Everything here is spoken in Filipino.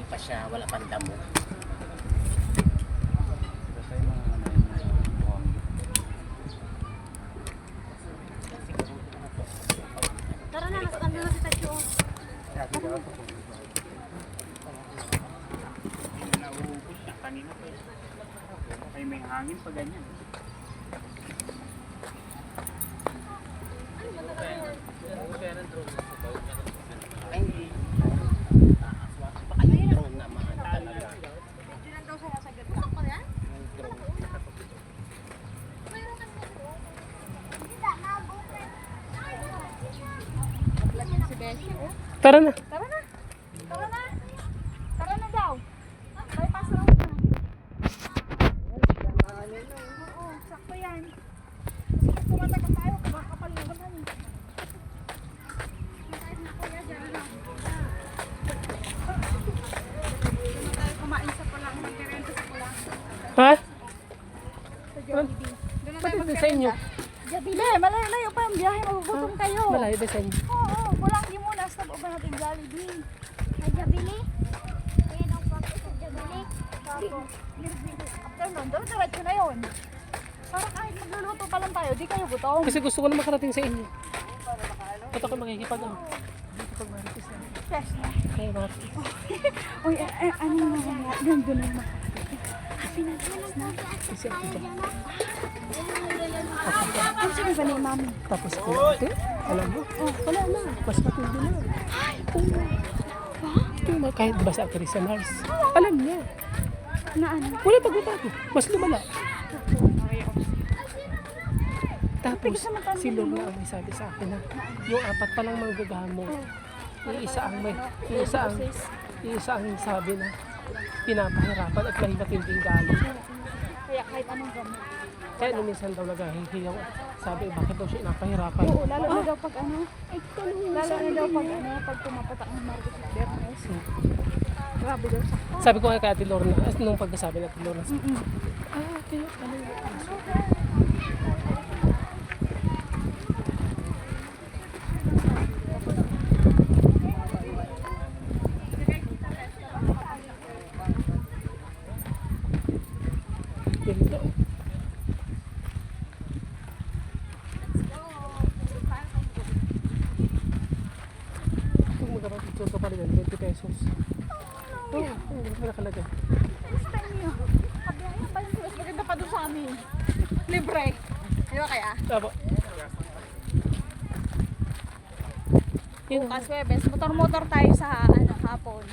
pa siya, wala pang damo. Tara na, nasa ano na si Tacho. Nauubos siya kanina pa. Ay may hangin pa ganyan. Ay, hindi. Baka yung drone naman talaga. Hindi lang daw siya nasa ganda. Pusok pa yan? Yung drone. Mayroon kami na drone. Hindi na, nag-open. Si Beshi, oh. Tara na. Tara na. Tara na. Tara na daw. Bypass lang na. Oo, sakto yan. Kasi kung tumatagal tayo, kumakapal na naman. Kahit na kuya, dyan na. Doon tayo kumain sa pulang. Magkarenta sa pulang. Ha? Sa Jollibee. Doon na tayo Ba't ba sa inyo? Jollibee, malayo pa yung biyahe. Magugutom kayo. Malayo ba sa inyo? Oo, walang di muna. Stop ba natin Jollibee? Ay, Jollibee? Ayan ang pakit sa Jollibee. Tapos, after nun, diretso na yun. Para kahit magluluto pa lang tayo, di kayo gutom. Kasi gusto ko na makarating sa inyo. Ba't ako makikipag ano? Makikipag-maritis na. Fresh na. Kaya mga Uy, ano na doon na kasi ako ba? Ano sabi ba ni mami? Tapos ko ate, alam mo? Oh, wala na. Mas matindi na. Ay, Kahit ba sa Teresa Mars, alam niya. na ano? Wala pagbabago. Mas lumala. Tapos, si Lord na ang may sabi sa akin na yung apat pa lang manggagamo, isa ang sabi na pinapahirapan at may matinding galit. Kaya kahit anong gamot. Kaya nung minsan daw naghahihiyaw, sabi bakit daw siya napahirapan. Oo, lalo na daw pag ano. Lalo na daw pag ano, pag pumapatak ng Marcos at Bernes. Grabe daw sa. Sabi ko kay Ate Lorna, nung pagkasabi na Ate Lorna, kaya pala yung aso. Ganda. Kung magkapag-picture ka pa rin, 20 pesos. Oo, nakalagay. Next time nyo. Kabiyayan pa yung mas maganda pa doon sa amin. Libre. Di ba kaya? Tama. Yun. Bukas Webes, motor-motor tayo sa ano, hapon.